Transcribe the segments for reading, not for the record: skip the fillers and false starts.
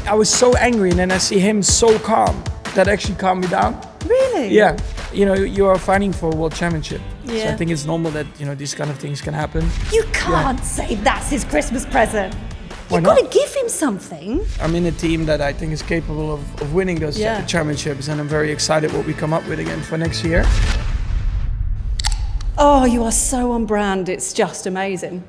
I was so angry, and then I see him so calm. That actually calmed me down. Really? Yeah. You know, you are fighting for a world championship. Yeah. So I think it's normal that, you know, these kind of things can happen. You can't say that's his Christmas present. Why You've not? got to give him something. I'm in a team that I think is capable of winning those championships, and I'm very excited what we come up with again for next year. Oh, you are so on brand. It's just amazing.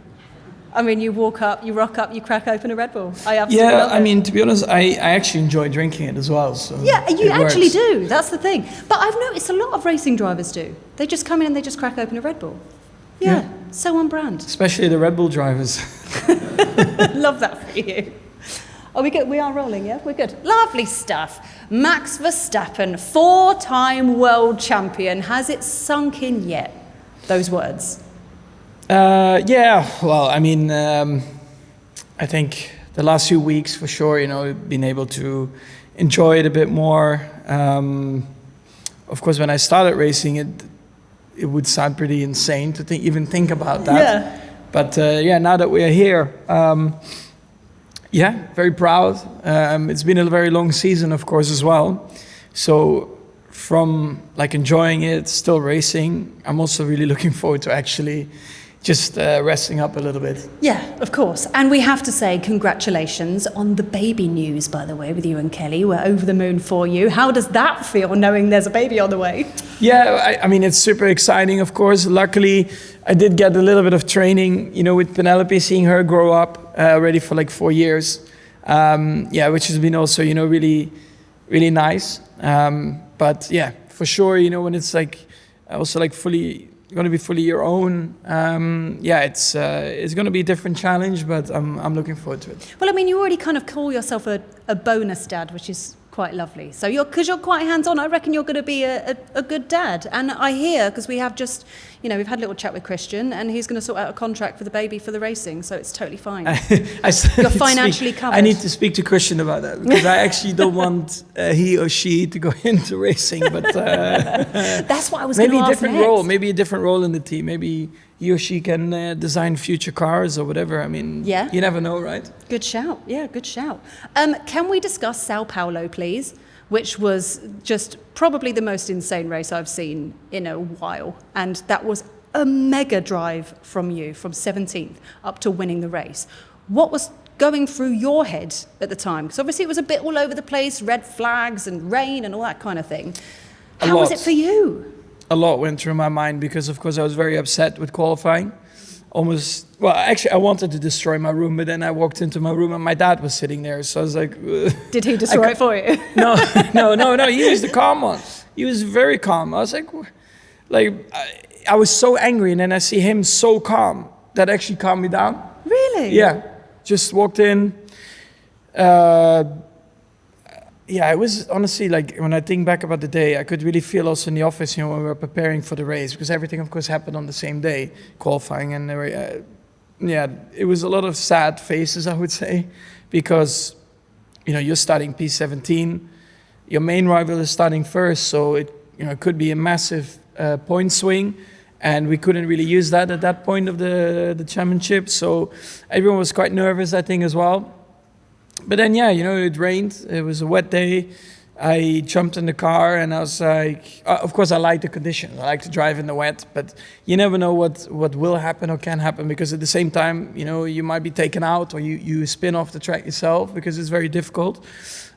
I mean, you walk up, you rock up, you crack open a Red Bull. I absolutely love it. I mean, to be honest, I actually enjoy drinking it as well. So yeah, you actually works. do. That's the thing. But I've noticed a lot of racing drivers do. They just come in and they just crack open a Red Bull. Yeah. So on brand. Especially the Red Bull drivers. Love that for you. Are we good? We are rolling, yeah? We're good. Lovely stuff. Max Verstappen, 4-time world champion. Has it sunk in yet, those words? Yeah, well, I mean, I think the last few weeks for sure, you know, been able to enjoy it a bit more. Of course, when I started racing, it would sound pretty insane to even think about that. Yeah. But now that we are here, very proud. It's been a very long season, of course, as well. So from like enjoying it, still racing, I'm also really looking forward to actually just resting up a little bit. Yeah, of course. And we have to say congratulations on the baby news, by the way, with you and Kelly. We're over the moon for you. How does that feel, knowing there's a baby on the way? Yeah, I mean, it's super exciting, of course. Luckily, I did get a little bit of training, you know, with Penelope, seeing her grow up already for like 4 years. Which has been also, you know, really, really nice. But yeah, for sure, you know, when it's like also like going to be fully your own, it's going to be a different challenge, but I'm looking forward to it. Well, I mean, you already kind of call yourself a bonus dad, which is quite lovely. So because you're quite hands-on, I reckon you're going to be a good dad. And I hear, because we have just, you know, we've had a little chat with Christian, and he's going to sort out a contract for the baby for the racing, so it's totally fine. You're financially covered. I need to speak to Christian about that, because I actually don't want he or she to go into racing, but that's what I was going to ask next. Maybe a different role in the team. Maybe he or she can design future cars or whatever. I mean, you never know, right? Good shout. Yeah, good shout. Can we discuss Sao Paulo, please? Which was just probably the most insane race I've seen in a while. And that was a mega drive from you, from 17th up to winning the race. What was going through your head at the time? Because obviously it was a bit all over the place, red flags and rain and all that kind of thing. How was it for you? A lot went through my mind because, of course, I was very upset with qualifying. Actually, I wanted to destroy my room, but then I walked into my room and my dad was sitting there. So I was like... Did he destroy it for you? No. He was the calm one. He was very calm. I was I was so angry, and then I see him so calm. That actually calmed me down. Really? Yeah. Just walked in. It was honestly like, when I think back about the day, I could really feel also in the office, you know, when we were preparing for the race, because everything, of course, happened on the same day, qualifying, and it was a lot of sad faces, I would say, because, you know, you're starting P17, your main rival is starting first, so it could be a massive point swing, and we couldn't really use that at that point of the championship, so everyone was quite nervous, I think, as well. But then, it rained. It was a wet day. I jumped in the car and I was like, of course, I like the conditions. I like to drive in the wet, but you never know what will happen or can happen, because at the same time, you know, you might be taken out or you spin off the track yourself, because it's very difficult.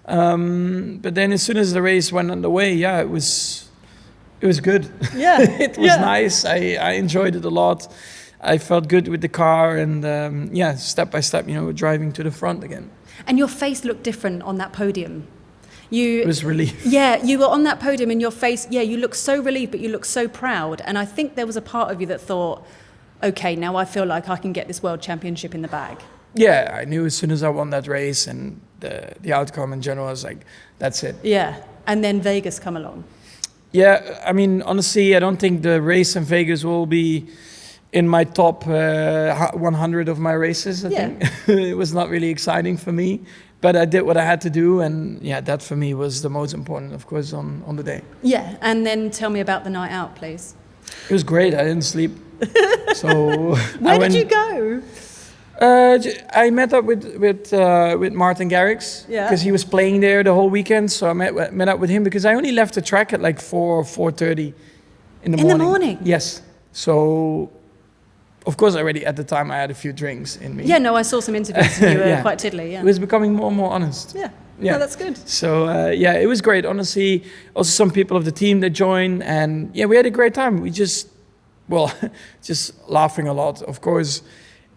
But then as soon as the race went underway, it was good. Yeah, it was nice. I enjoyed it a lot. I felt good with the car, and step by step, you know, driving to the front again. And your face looked different on that podium. It was relief. Yeah, you were on that podium and your face, you looked so relieved, but you looked so proud. And I think there was a part of you that thought, okay, now I feel like I can get this world championship in the bag. Yeah, I knew as soon as I won that race and the outcome in general, I was like, that's it. Yeah, and then Vegas come along. Yeah, I mean, honestly, I don't think the race in Vegas will be in my top 100 of my races, I think. It was not really exciting for me, but I did what I had to do, and that for me was the most important, of course, on the day. Yeah, and then tell me about the night out, please. It was great. I didn't sleep. So Where did you go? I met up with Martin Garrix Yeah. because he was playing there the whole weekend. So I met up with him because I only left the track at like 4:30 in the morning. In the morning? Yes. So of course already at the time I had a few drinks in me. Yeah, no, I saw some interviews and you were Yeah. quite tiddly, yeah. It was becoming more and more honest. Yeah. Yeah. No, that's good. So yeah, it was great. Honestly, also some people of the team that joined, and yeah, we had a great time. We just laughing a lot. Of course,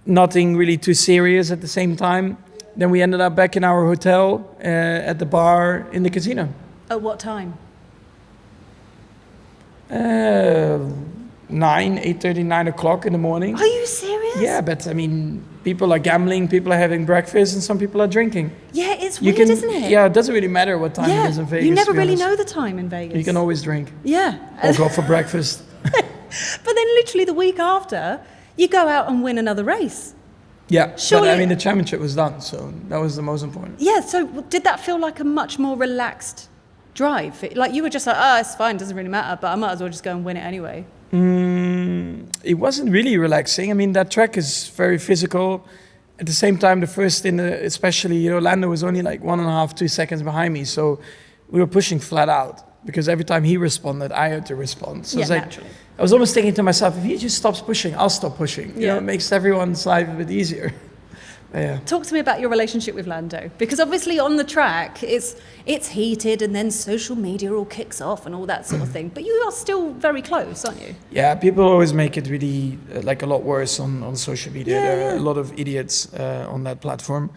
nothing really too serious at the same time. Then we ended up back in our hotel at the bar in the casino. At what time? 8:30, 9 o'clock in the morning. Are you serious? Yeah, but I mean, people are gambling, people are having breakfast, and some people are drinking. Yeah, it's weird, isn't it? Yeah, it doesn't really matter what time Yeah, it is in Vegas. you never to be really honest. know the time in Vegas. You can always drink Yeah. or go for breakfast. But then literally the week after, you go out and win another race. Yeah, Surely- but I mean, the championship was done, so that was the most important. Yeah, so did that feel like a much more relaxed drive? Like you were just like, oh, it's fine, doesn't really matter, but I might as well just go and win it anyway. It wasn't really relaxing. I mean, that track is very physical. At the same time, the first especially, Lando was only like 1.5, 2 seconds behind me, so we were pushing flat out because every time he responded, I had to respond. So Yeah, it's like, naturally. I was almost thinking to myself, if he just stops pushing, I'll stop pushing. Yeah. It makes everyone's life a bit easier. Yeah. Talk to me about your relationship with Lando, because obviously on the track it's heated and then social media all kicks off and all that sort of thing. But you are still very close, aren't you? Yeah, people always make it really like a lot worse on social media. Yeah, There are yeah. a lot of idiots on that platform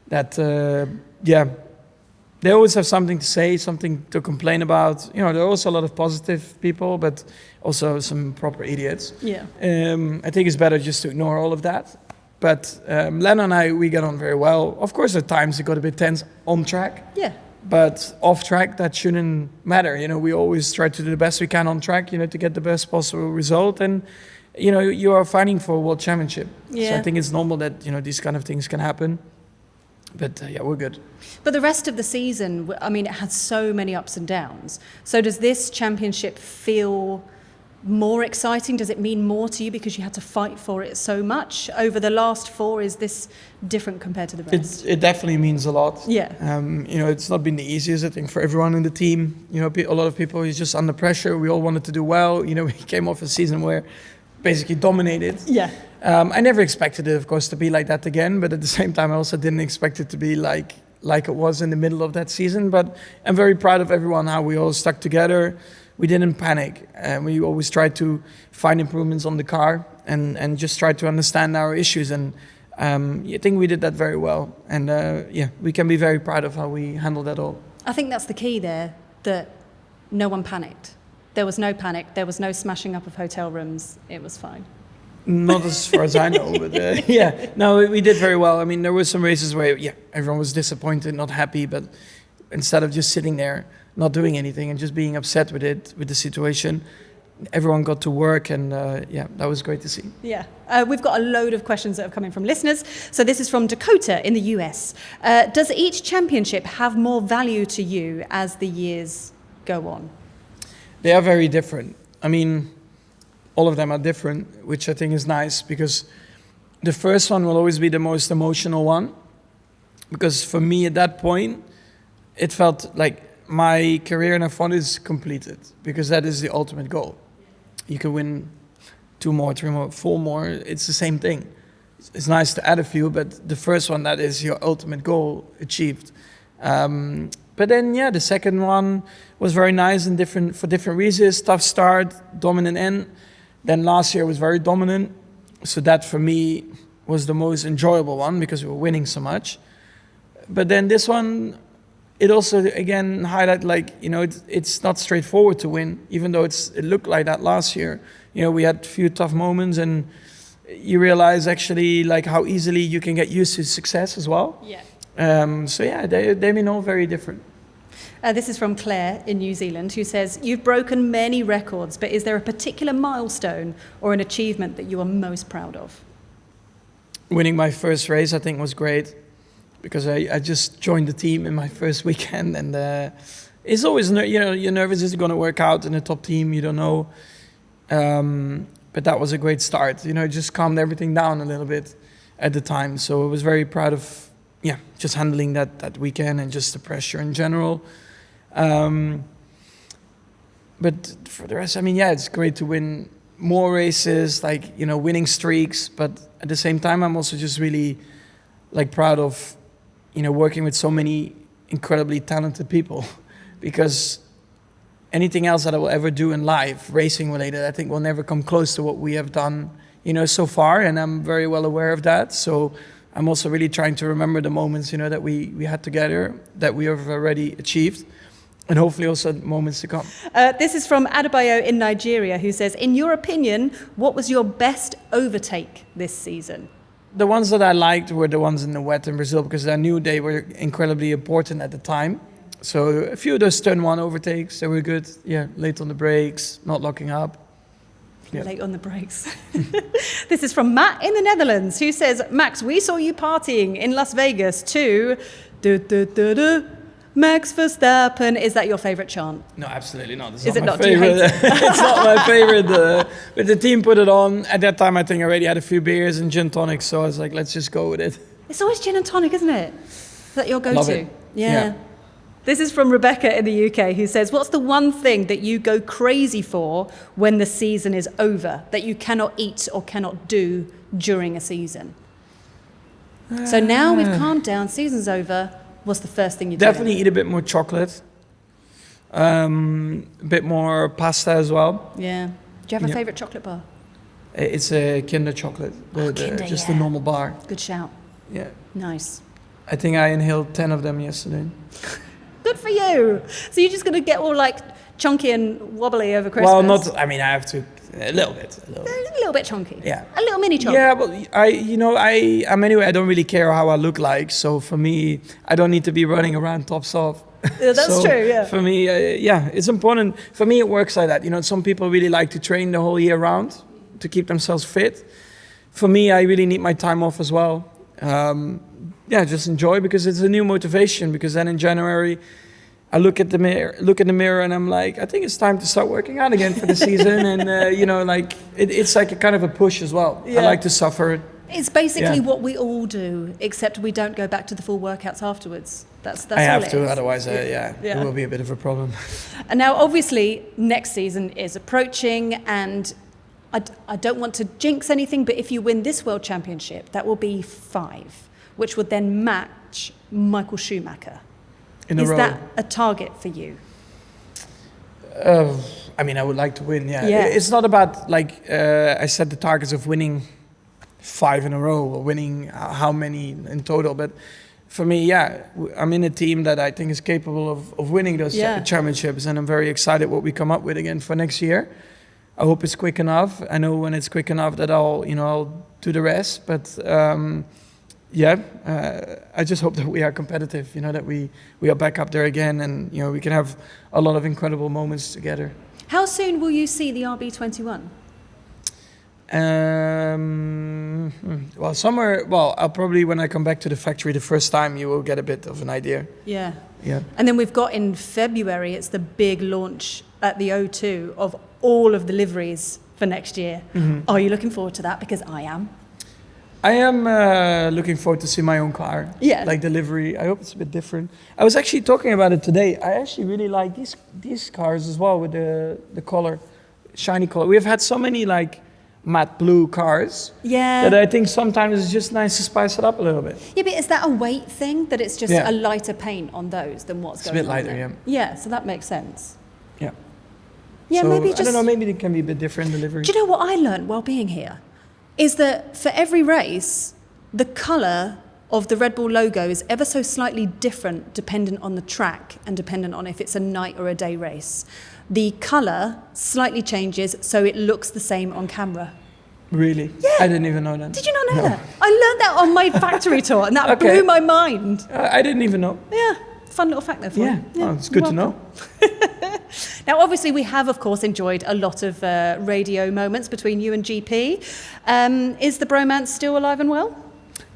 that, they always have something to say, something to complain about. There are also a lot of positive people, but also some proper idiots. Yeah. I think it's better just to ignore all of that. But Leno and I, we get on very well. Of course, at times it got a bit tense on track. Yeah. But off track, that shouldn't matter. We always try to do the best we can on track, to get the best possible result. And, you are fighting for a world championship. Yeah. So I think it's normal that, these kind of things can happen. But yeah, we're good. But the rest of the season, I mean, it had so many ups and downs. So does this championship feel more exciting? Does it mean more to you because you had to fight for it so much? Over the last 4, is this different compared to the rest? It definitely means a lot. Yeah. It's not been the easiest, I think, for everyone in the team. A lot of people is just under pressure. We all wanted to do well. We came off a season where basically dominated. Yeah. I never expected it, of course, to be like that again. But at the same time, I also didn't expect it to be like it was in the middle of that season. But I'm very proud of everyone, how we all stuck together. We didn't panic. We always tried to find improvements on the car and just try to understand our issues. And I think we did that very well. And we can be very proud of how we handled that all. I think that's the key there, that no one panicked. There was no panic. There was no smashing up of hotel rooms. It was fine. Not as far as I know, but we did very well. I mean, there were some races where, everyone was disappointed, not happy, but instead of just sitting there, not doing anything and just being upset with the situation, everyone got to work, and that was great to see. Yeah. We've got a load of questions that have come in from listeners. So this is from Dakota in the US. Does each championship have more value to you as the years go on? They are very different. I mean, all of them are different, which I think is nice, because the first one will always be the most emotional one. Because for me at that point, it felt like my career in F1 is completed, because that is the ultimate goal. You can win 2 more, 3 more, 4 more. It's the same thing. It's nice to add a few, but the first one, that is your ultimate goal achieved. But then, the second one was very nice and different for different reasons. Tough start, dominant end. Then last year was very dominant. So that for me was the most enjoyable one, because we were winning so much. But then this one, it also, again, highlight it's not straightforward to win, even though it looked like that last year. We had a few tough moments, and you realize actually how easily you can get used to success as well. Yeah. They've been all very different. This is from Claire in New Zealand, who says, you've broken many records, but is there a particular milestone or an achievement that you are most proud of? Winning my first race, I think, was great, because I just joined the team in my first weekend, and it's always, you're nervous, is it going to work out in a top team, you don't know. But that was a great start, it just calmed everything down a little bit. at the time. So I was very proud of, just handling that weekend and just the pressure in general. But for the rest, I mean, it's great to win more races, like, winning streaks. But at the same time, I'm also just really like proud of, working with so many incredibly talented people, because anything else that I will ever do in life, racing related, I think will never come close to what we have done, so far. And I'm very well aware of that. So I'm also really trying to remember the moments, that we had together, that we have already achieved. And hopefully also moments to come. This is from Adebayo in Nigeria, who says, in your opinion, what was your best overtake this season? The ones that I liked were the ones in the wet in Brazil, because I knew they were incredibly important at the time. So a few of those turn one overtakes, they were good. Yeah, late on the brakes, not locking up. Yeah. Late on the brakes. This is from Matt in the Netherlands, who says, Max, we saw you partying in Las Vegas to... Max Verstappen. Is that your favourite chant? No, absolutely not. Is it not? Do you Favorite. hate it? It's not my favorite. But the team put it on. At that time, I think I already had a few beers and gin tonics, so I was like, let's just go with it. It's always gin and tonic, isn't it? Is that your go-to? Love it. Yeah. This is from Rebecca in the UK, who says, what's the one thing that you go crazy for when the season is over, that you cannot eat or cannot do during a season? So now we've calmed down, season's over. What's the first thing you do? Definitely eat a bit more chocolate. A bit more pasta as well. Yeah. Do you have a favourite chocolate bar? It's a Kinder chocolate. Just a normal bar. Good shout. Yeah. Nice. I think I inhaled 10 of them yesterday. Good for you. So you're just going to get all like chunky and wobbly over Christmas? Well, I have to, a little bit. A little bit chunky. Yeah. A little mini chunk. Yeah, but I'm anyway, I don't really care how I look like. So for me, I don't need to be running around tops off. Yeah, that's true, yeah. For me, it's important. For me, it works like that. Some people really like to train the whole year round to keep themselves fit. For me, I really need my time off as well. Just enjoy, because it's a new motivation. Because then in January, I look in the mirror, and I'm like, I think it's time to start working out again for the season. And it's like a kind of a push as well. Yeah. I like to suffer. It's basically what we all do, except we don't go back to the full workouts afterwards. That's I have all to, it is. otherwise, it will be a bit of a problem. And now, obviously, next season is approaching, and I don't want to jinx anything, but if you win this World Championship, that will be 5, which would then match Michael Schumacher. In a row. Is that a target for you? I would like to win, yeah. It's not about, I set the targets of winning 5 in a row, or winning how many in total. But for me, I'm in a team that I think is capable of winning those championships. And I'm very excited what we come up with again for next year. I hope it's quick enough. I know when it's quick enough that I'll do the rest. But I just hope that we are competitive, that we are back up there again, and we can have a lot of incredible moments together. How soon will you see the RB21? I'll probably, when I come back to the factory the first time, you will get a bit of an idea. Yeah. Yeah. And then we've got in February, it's the big launch at the O2 of all of the liveries for next year. Mm-hmm. Are you looking forward to that? Because I am. I am looking forward to see my own car. Yeah. Like the livery. I hope it's a bit different. I was actually talking about it today. I actually really like these cars as well, with the color, shiny color. We have had so many matte blue cars. Yeah. That I think sometimes it's just nice to spice it up a little bit. Yeah, but is that a weight thing, that it's just a lighter paint on those than what's going on? It's a bit lighter, there? Yeah, so that makes sense. Yeah. Yeah, so, maybe just... I don't know, maybe it can be a bit different delivery. Do you know what I learned while being here? Is that for every race, the colour of the Red Bull logo is ever so slightly different dependent on the track and dependent on if it's a night or a day race. The colour slightly changes so it looks the same on camera. Really? Yeah. I didn't even know that. Did you not know that? I learned that on my factory tour, and that blew my mind. I didn't even know. Yeah, fun little fact there for you. Yeah, well, it's good to know. Now, obviously, we have, of course, enjoyed a lot of radio moments between you and GP. Is the bromance still alive and well?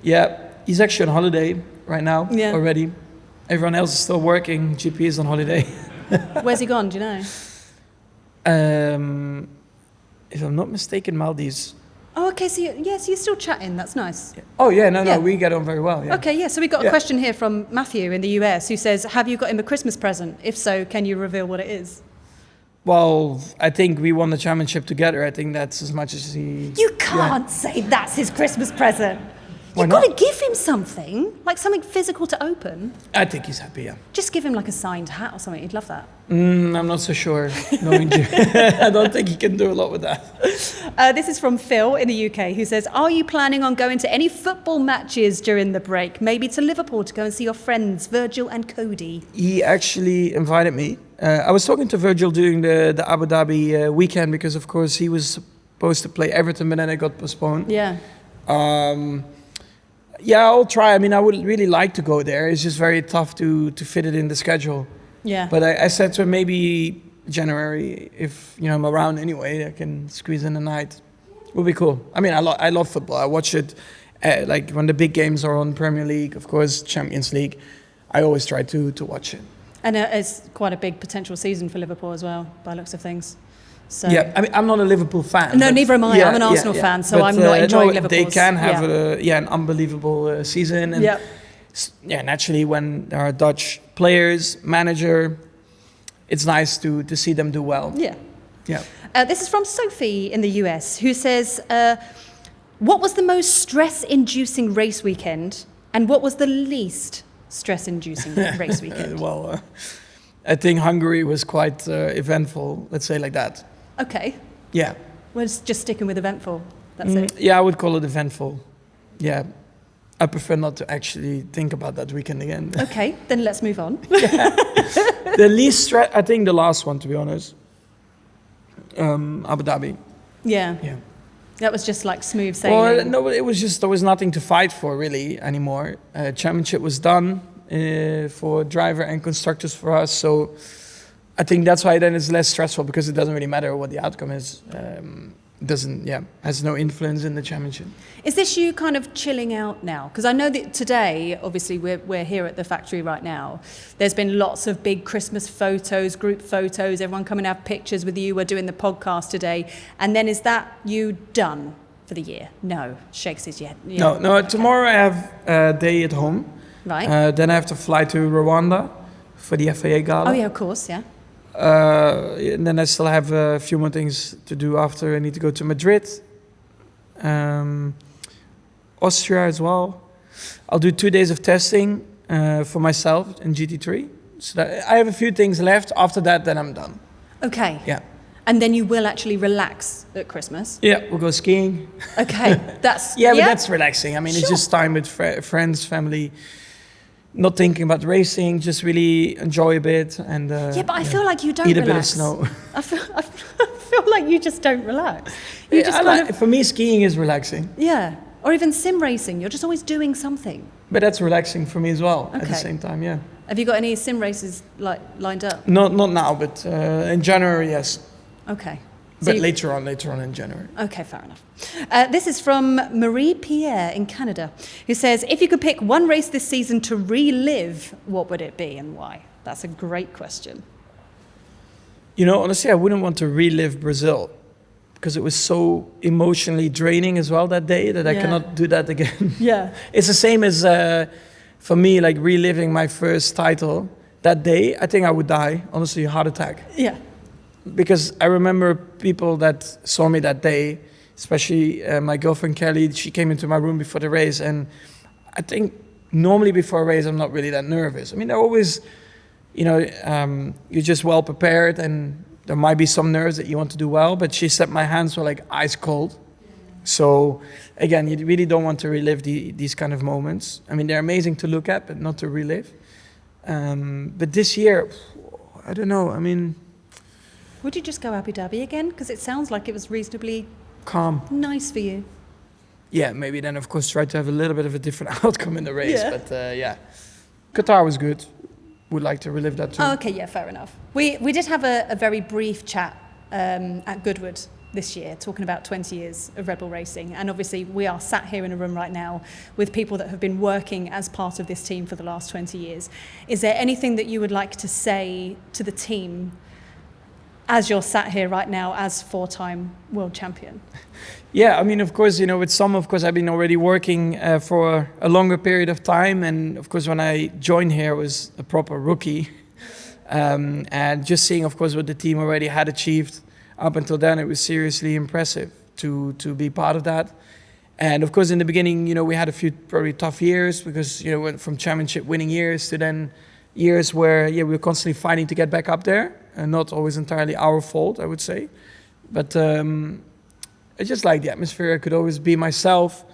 Yeah, he's actually on holiday right now already. Everyone else is still working. GP is on holiday. Where's he gone, do you know? If I'm not mistaken, Maldives. Oh, okay. So you're still chatting. That's nice. Oh yeah, no, Yeah. we get on very well. Yeah. Okay, yeah. So we got a question here from Matthew in the US who says, "Have you got him a Christmas present? If so, can you reveal what it is?" Well, I think we won the championship together. I think that's as much as he. You can't say that's his Christmas present. Why You've got not? to give him something, like something physical to open. I think he's happy. Yeah. Just give him like a signed hat or something. He'd love that. I'm not so sure. Knowing you, I don't think he can do a lot with that. This is from Phil in the UK who says, "Are you planning on going to any football matches during the break? Maybe to Liverpool to go and see your friends Virgil and Cody?" He actually invited me. I was talking to Virgil during the Abu Dhabi weekend because, of course, he was supposed to play Everton, but then it got postponed. Yeah. Yeah, I'll try. I mean, I would really like to go there. It's just very tough to fit it in the schedule. Yeah. But I said to him maybe January, if I'm around anyway, I can squeeze in a night. It would be cool. I mean, I love football. I watch it like when the big games are on, Premier League, of course, Champions League. I always try to watch it. And it's quite a big potential season for Liverpool as well, by looks of things. So. Yeah, I mean, I'm not a Liverpool fan. No, but neither am I. I'm an Arsenal fan, so I'm not enjoying no, Liverpool. They can have an unbelievable season. And naturally, when there are Dutch players, manager, it's nice to see them do well. Yeah. Yeah. This is from Sophie in the US, who says, "What was the most stress-inducing race weekend, and what was the least stress-inducing race weekend?" Well, I think Hungary was quite eventful. Let's say like that. Okay. Yeah. We're just sticking with eventful. That's it. Yeah, I would call it eventful. Yeah. I prefer not to actually think about that weekend again. Okay, then let's move on. The least stress, I think the last one, to be honest. Abu Dhabi. Yeah. Yeah. That was just like smooth sailing. Well, no, it was just, there was nothing to fight for really anymore. Championship was done for driver and constructors for us. So I think that's why then it's less stressful because it doesn't really matter what the outcome is. Has no influence in the championship. Is this you kind of chilling out now? Because I know that today, obviously, we're here at the factory right now. There's been lots of big Christmas photos, group photos, everyone coming to have pictures with you. We're doing the podcast today. And then is that you done for the year? No, shakes his head. Yeah. No. Tomorrow I have a day at home. Right. Then I have to fly to Rwanda for the FAA gala. Oh, yeah, of course, yeah. And then I still have a few more things to do after. I need to go to Madrid, Austria as well. I'll do 2 days of testing for myself in GT3. So that I have a few things left. After that, then I'm done. Okay. Yeah. And then you will actually relax at Christmas. Yeah, we'll go skiing. Okay, that's... But that's relaxing. I mean, it's Sure. just time with friends, family. Not thinking about racing, just really enjoy a bit and but I feel like you don't eat relax. a bit of snow. I feel like you just don't relax. You just kind of, for me, skiing is relaxing, yeah. Or even sim racing. You're just always doing something. but that's relaxing for me as well at Okay. the same time. Yeah, Have you got any sim races lined up? not now, but in January, yes. Okay. So But you- later on in January. Okay, fair enough. This is from Marie Pierre in Canada, who says, "If you could pick one race this season to relive, what would it be and why?" That's a great question. Honestly, I wouldn't want to relive Brazil because it was so emotionally draining as well that day that I Yeah. cannot do that again. Yeah. It's the same as for me, like reliving my first title that day. I think I would die, honestly, heart attack. Yeah. Because I remember people that saw me that day, especially my girlfriend Kelly. She came into my room before the race, and I think normally before a race I'm not really that nervous. I mean, they're always, you're just well prepared, and there might be some nerves that you want to do well. But she said my hands were like ice cold. So again, you really don't want to relive these kind of moments. I mean, they're amazing to look at, but not to relive. But this year, I don't know. I mean. Would you just go Abu Dhabi again? Because it sounds like it was reasonably Calm. nice for you. Yeah, maybe then of course try to have a little bit of a different outcome in the race. Yeah. But Qatar was good. Would like to relive that too. Oh, okay, yeah, fair enough. We did have a very brief chat at Goodwood this year, talking about 20 years of Red Bull racing. And obviously we are sat here in a room right now with people that have been working as part of this team for the last 20 years. Is there anything that you would like to say to the team as you're sat here right now as four-time world champion? Yeah, I mean, of course, with some, of course, I've been already working for a longer period of time. And of course, when I joined here, I was a proper rookie. And just seeing, of course, what the team already had achieved up until then, it was seriously impressive to be part of that. And of course, in the beginning, we had a few probably tough years because, went from championship winning years to then years where, we were constantly fighting to get back up there. And not always entirely our fault, I would say. But I just like the atmosphere. I could always be myself.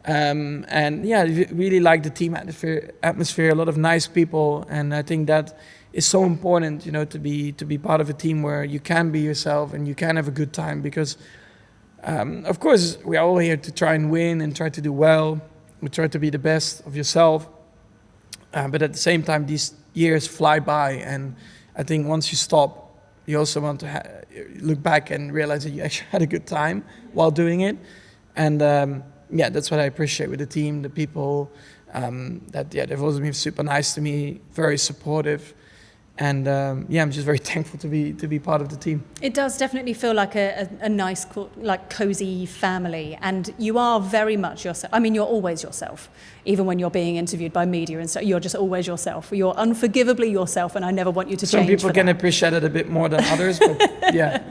And I really like the team atmosphere, a lot of nice people. And I think that is so important, to be part of a team where you can be yourself and you can have a good time because, of course, we are all here to try and win and try to do well. We try to be the best of yourself. But at the same time, these years fly by. And I think once you stop, you also want to look back and realize that you actually had a good time while doing it. And that's what I appreciate with the team, the people. They've also been super nice to me, very supportive. And I'm just very thankful to be part of the team. It does definitely feel like a nice, cozy family. And you are very much yourself. I mean, you're always yourself, even when you're being interviewed by media and so. You're just always yourself. You're unforgivably yourself, and I never want you to change. Some people can appreciate it a bit more than others, but yeah.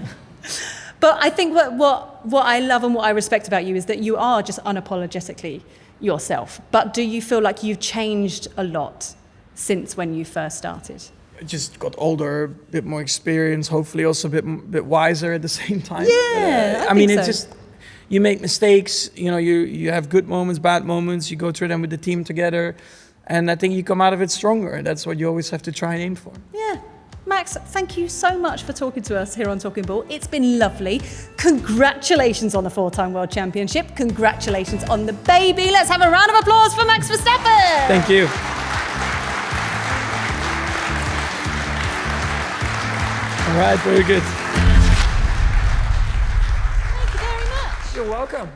But I think what I love and what I respect about you is that you are just unapologetically yourself. But do you feel like you've changed a lot since when you first started? I just got older, a bit more experience, hopefully also a bit wiser at the same time. Yeah, I mean, it's just, you make mistakes, you have good moments, bad moments, you go through them with the team together, and I think you come out of it stronger, and that's what you always have to try and aim for. Yeah. Max, thank you so much for talking to us here on Talking Ball. It's been lovely. Congratulations on the four-time World Championship. Congratulations on the baby. Let's have a round of applause for Max Verstappen. Thank you. All right, very good. Thank you very much. You're welcome.